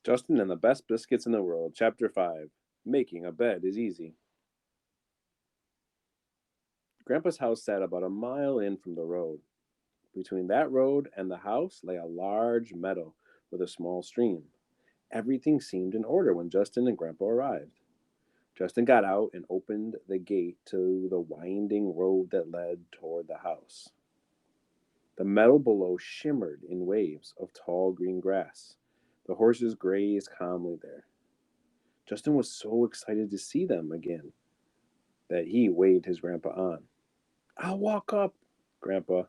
Justin and the Best Biscuits in the World, Chapter 5. Making a Bed is Easy. Grandpa's house sat about a mile in from the road. Between that road and the house lay a large meadow with a small stream. Everything seemed in order when Justin and Grandpa arrived. Justin got out and opened the gate to the winding road that led toward the house. The meadow below shimmered in waves of tall green grass. The horses grazed calmly there. Justin was so excited to see them again that he waved his grandpa on. I'll walk up, Grandpa.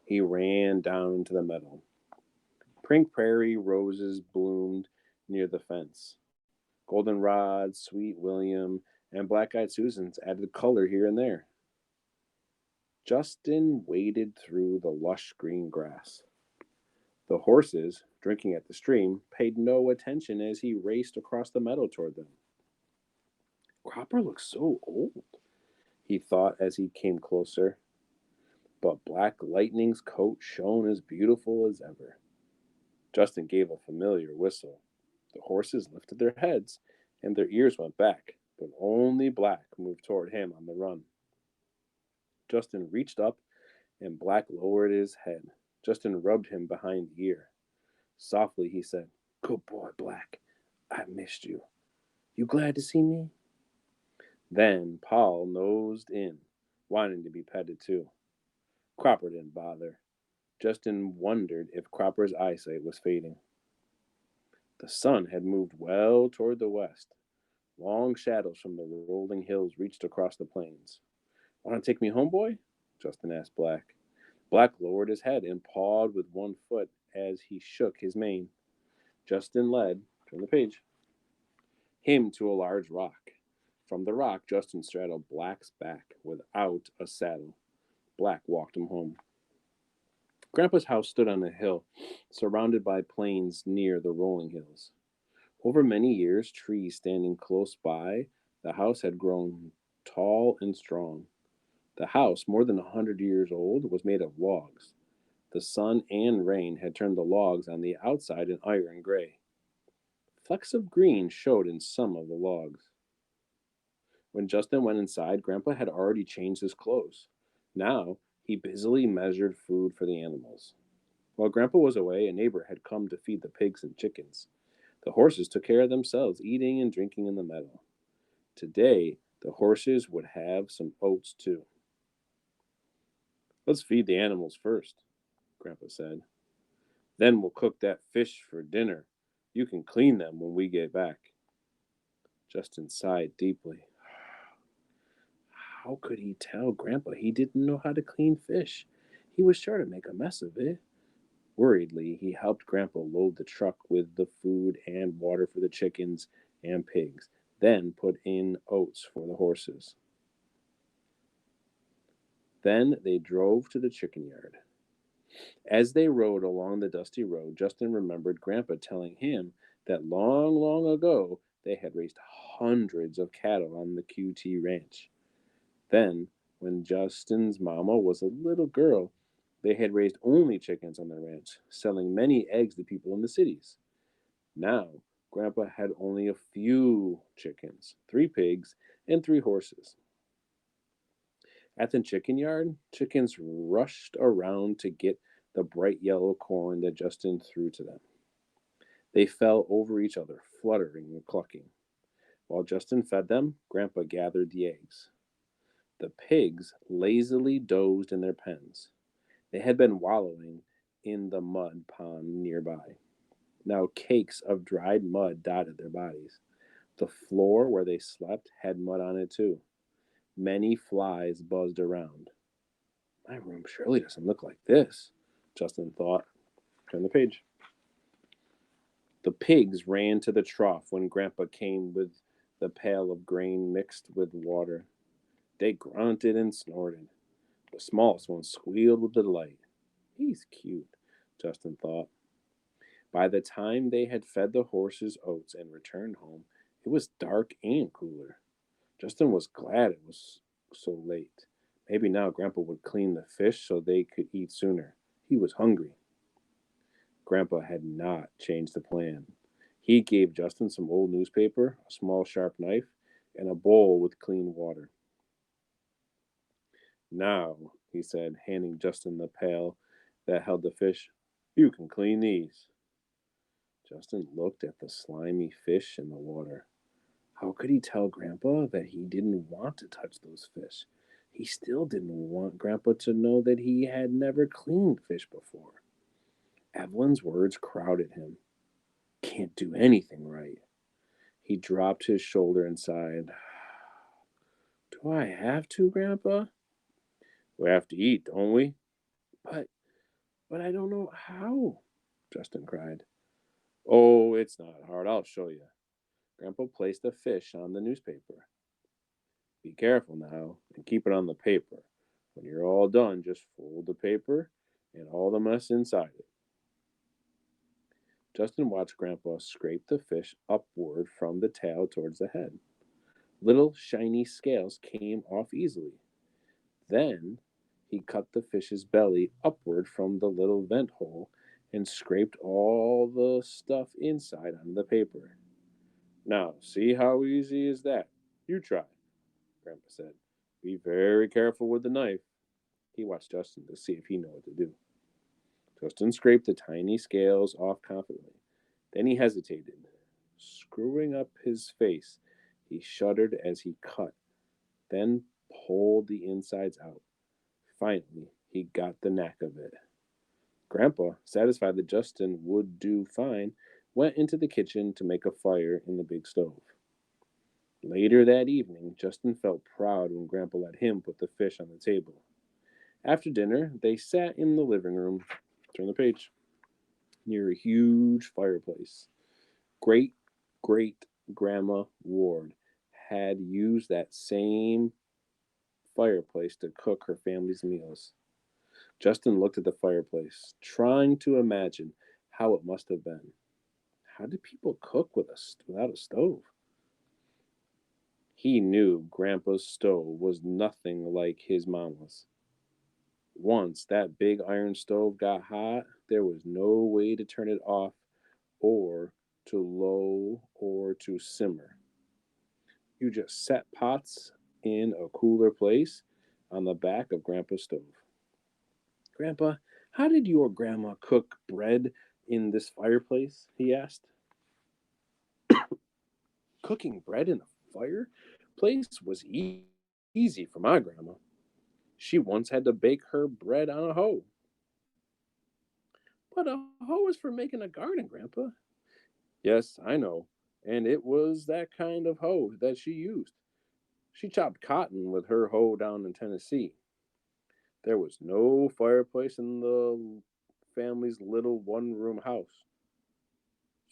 He ran down to the meadow. Pink prairie roses bloomed near the fence. Goldenrod, Sweet William, and Black Eyed Susans added color here and there. Justin waded through the lush green grass. The horses, drinking at the stream, paid no attention as he raced across the meadow toward them. Cropper looks so old, he thought as he came closer. But Black Lightning's coat shone as beautiful as ever. Justin gave a familiar whistle. The horses lifted their heads, and their ears went back, but only Black moved toward him on the run. Justin reached up, and Black lowered his head. Justin rubbed him behind the ear. Softly he said, Good boy, Black. I missed you. You glad to see me? Then Paul nosed in, wanting to be petted too. Cropper didn't bother. Justin wondered if Cropper's eyesight was fading. The sun had moved well toward the west. Long shadows from the rolling hills reached across the plains. Want to take me home, boy? Justin asked Black. Black lowered his head and pawed with one foot as he shook his mane. Justin led, turn the page, him to a large rock. From the rock, Justin straddled Black's back without a saddle. Black walked him home. Grandpa's house stood on a hill, surrounded by plains near the rolling hills. Over many years, trees standing close by, the house had grown tall and strong. The house, more than 100 years old, was made of logs. The sun and rain had turned the logs on the outside an iron gray. Flecks of green showed in some of the logs. When Justin went inside, Grandpa had already changed his clothes. Now, he busily measured food for the animals. While Grandpa was away, a neighbor had come to feed the pigs and chickens. The horses took care of themselves, eating and drinking in the meadow. Today, the horses would have some oats too. Let's feed the animals first, Grandpa said. Then we'll cook that fish for dinner. You can clean them when we get back. Justin sighed deeply. How could he tell Grandpa he didn't know how to clean fish? He was sure to make a mess of it. Worriedly, he helped Grandpa load the truck with the food and water for the chickens and pigs, then put in oats for the horses. Then they drove to the chicken yard. As they rode along the dusty road, Justin remembered Grandpa telling him that long, long ago they had raised hundreds of cattle on the QT ranch. Then, when Justin's mama was a little girl, they had raised only chickens on the ranch, selling many eggs to people in the cities. Now, Grandpa had only a few chickens, 3 pigs, and 3 horses. At the chicken yard, chickens rushed around to get the bright yellow corn that Justin threw to them. They fell over each other, fluttering and clucking. While Justin fed them, Grandpa gathered the eggs. The pigs lazily dozed in their pens. They had been wallowing in the mud pond nearby. Now cakes of dried mud dotted their bodies. The floor where they slept had mud on it too. Many flies buzzed around. My room surely doesn't look like this, Justin thought. Turn the page. The pigs ran to the trough when Grandpa came with the pail of grain mixed with water. They grunted and snorted. The smallest one squealed with delight. He's cute, Justin thought. By the time they had fed the horses oats and returned home, it was dark and cooler. Justin was glad it was so late. Maybe now Grandpa would clean the fish so they could eat sooner. He was hungry. Grandpa had not changed the plan. He gave Justin some old newspaper, a small sharp knife, and a bowl with clean water. Now, he said, handing Justin the pail that held the fish, you can clean these. Justin looked at the slimy fish in the water. How could he tell Grandpa that he didn't want to touch those fish? He still didn't want Grandpa to know that he had never cleaned fish before. Evelyn's words crowded him. Can't do anything right. He dropped his shoulder and sighed. Do I have to, Grandpa? We have to eat, don't we? But but I don't know how, Justin cried. Oh, it's not hard. I'll show you. Grandpa placed a fish on the newspaper. Be careful now and keep it on the paper. When you're all done, just fold the paper and all the mess inside it. Justin watched Grandpa scrape the fish upward from the tail towards the head. Little shiny scales came off easily. Then he cut the fish's belly upward from the little vent hole and scraped all the stuff inside onto the paper. Now, see how easy is that? You try, Grandpa said. Be very careful with the knife. He watched Justin to see if he knew what to do. Justin scraped the tiny scales off confidently. Then he hesitated. Screwing up his face, he shuddered as he cut, then pulled the insides out. Finally, he got the knack of it. Grandpa, satisfied that Justin would do fine, went into the kitchen to make a fire in the big stove. Later that evening, Justin felt proud when Grandpa let him put the fish on the table. After dinner, they sat in the living room, turn the page, near a huge fireplace. Great great grandma Ward had used that same fireplace to cook her family's meals. Justin looked at the fireplace, trying to imagine how it must have been. How did people cook without a stove? He knew Grandpa's stove was nothing like his mama's. Once that big iron stove got hot, there was no way to turn it off or to low or to simmer. You just set pots in a cooler place on the back of Grandpa's stove. Grandpa, how did your grandma cook bread in this fireplace? He asked. Cooking bread in a fireplace was easy for my grandma. She once had to bake her bread on a hoe. But a hoe is for making a garden, Grandpa. Yes, I know. And it was that kind of hoe that she used. She chopped cotton with her hoe down in Tennessee. There was no fireplace in the family's little one-room house.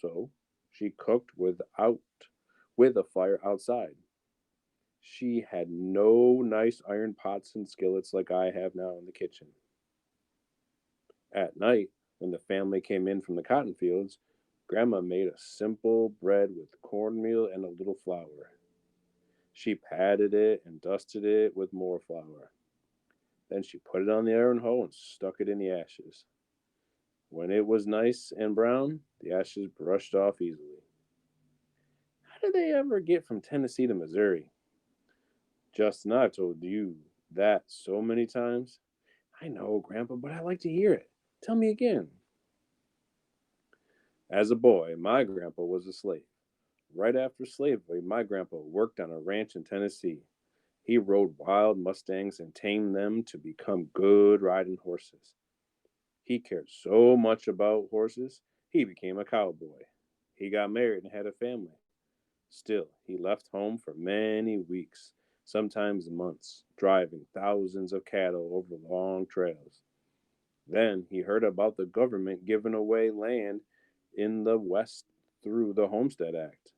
So she cooked with a fire outside. She had no nice iron pots and skillets like I have now in the kitchen. At night, when the family came in from the cotton fields, Grandma made a simple bread with cornmeal and a little flour. She patted it and dusted it with more flour. Then she put it on the iron hoe and stuck it in the ashes. When it was nice and brown, the ashes brushed off easily. How did they ever get from Tennessee to Missouri? Justin, I've told you that so many times. I know, Grandpa, but I like to hear it. Tell me again. As a boy, my grandpa was a slave. Right after slavery, my grandpa worked on a ranch in Tennessee. He rode wild Mustangs and tamed them to become good riding horses. He cared so much about horses, he became a cowboy. He got married and had a family. Still, he left home for many weeks, sometimes months, driving thousands of cattle over long trails. Then he heard about the government giving away land in the West through the Homestead Act.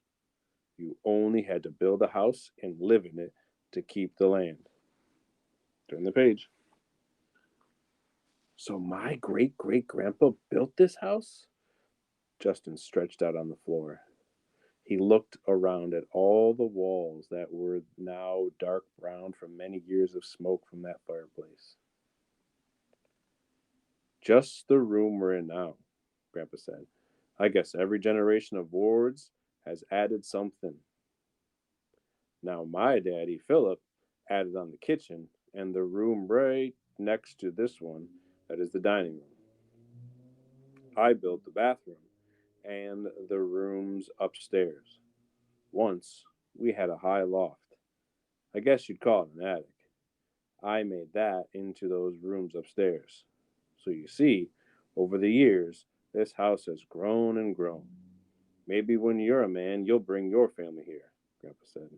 You only had to build a house and live in it to keep the land. Turn the page. So my great great grandpa built this house? Justin stretched out on the floor. He looked around at all the walls that were now dark brown from many years of smoke from that fireplace. Just the room we're in now, Grandpa said. I guess every generation of Wards has added something. Now, my daddy, Philip, added on the kitchen and the room right next to this one, that is the dining room. I built the bathroom and the rooms upstairs. Once, we had a high loft. I guess you'd call it an attic. I made that into those rooms upstairs. So you see, over the years, this house has grown and grown. Maybe when you're a man, you'll bring your family here, Grandpa said.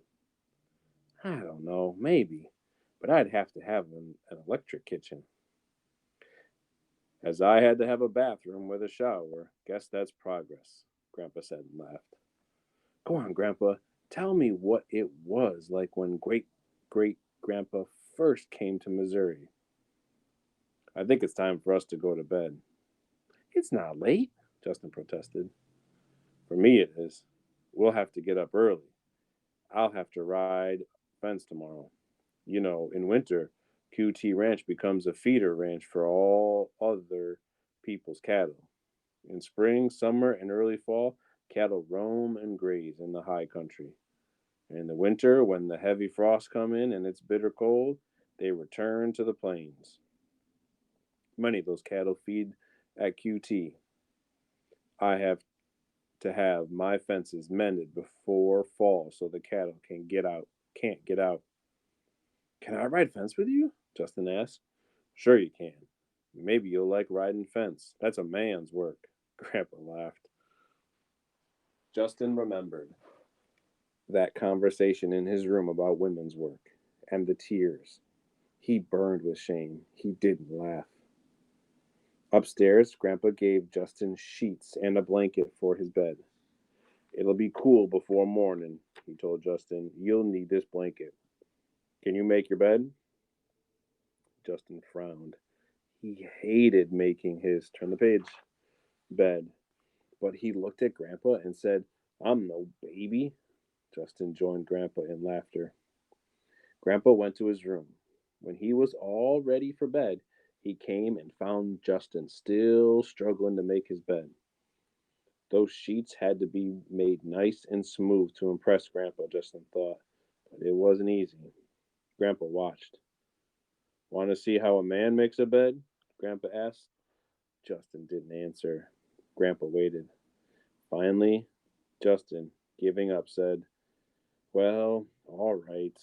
I don't know, maybe, but I'd have to have an electric kitchen. As I had to have a bathroom with a shower, guess that's progress, Grandpa said and laughed. Go on, Grandpa, tell me what it was like when great Grandpa first came to Missouri. I think it's time for us to go to bed. It's not late, Justin protested. For me, it is. We'll have to get up early. I'll have to ride fence tomorrow. You know, in winter, QT Ranch becomes a feeder ranch for all other people's cattle. In spring, summer, and early fall, cattle roam and graze in the high country. And in the winter, when the heavy frosts come in and it's bitter cold, they return to the plains. Many of those cattle feed at QT. I have to have my fences mended before fall so the cattle can't get out. Can I ride fence with you? Justin asked. Sure you can. Maybe you'll like riding fence. That's a man's work. Grandpa laughed. Justin remembered that conversation in his room about women's work and the tears. He burned with shame. He didn't laugh. Upstairs, Grandpa gave Justin sheets and a blanket for his bed. It'll be cool before morning, he told Justin. You'll need this blanket. Can you make your bed? Justin frowned. He hated making his turn the page bed, but he looked at Grandpa and said, I'm no baby. Justin joined Grandpa in laughter. Grandpa went to his room. When he was all ready for bed, he came and found Justin still struggling to make his bed. Those sheets had to be made nice and smooth to impress Grandpa, Justin thought, but it wasn't easy. Grandpa watched. Want to see how a man makes a bed? Grandpa asked. Justin didn't answer. Grandpa waited. Finally, Justin, giving up, said, Well, all right.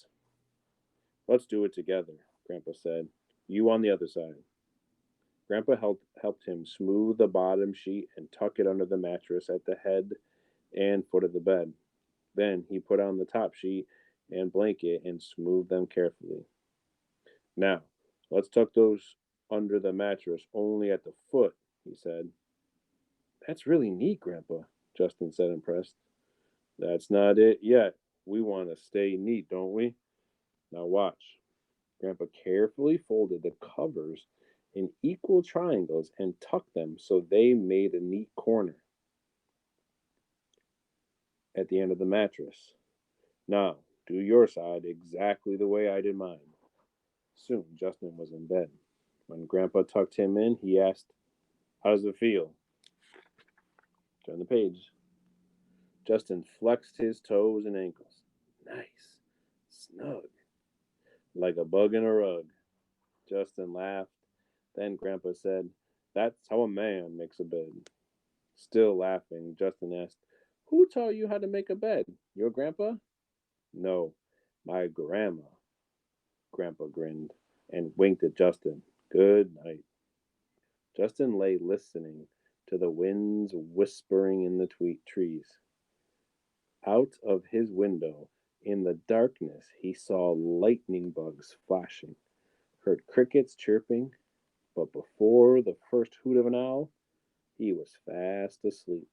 Let's do it together, Grandpa said. You on the other side. Grandpa helped him smooth the bottom sheet and tuck it under the mattress at the head and foot of the bed. Then he put on the top sheet and blanket and smoothed them carefully. Now, let's tuck those under the mattress only at the foot, he said. That's really neat, Grandpa, Justin said, impressed. That's not it yet. We want to stay neat, don't we? Now watch. Grandpa carefully folded the covers in equal triangles and tucked them so they made a neat corner at the end of the mattress. Now, do your side exactly the way I did mine. Soon, Justin was in bed. When Grandpa tucked him in, he asked, How does it feel? Turn the page. Justin flexed his toes and ankles. Nice. Snug. Like a bug in a rug. Justin laughed. Then Grandpa said, That's how a man makes a bed. Still laughing, Justin asked, Who taught you how to make a bed? Your grandpa? No, my grandma. Grandpa grinned and winked at Justin. Good night. Justin lay listening to the winds whispering in the trees. Out of his window, in the darkness, he saw lightning bugs flashing, heard crickets chirping, but before the first hoot of an owl, he was fast asleep.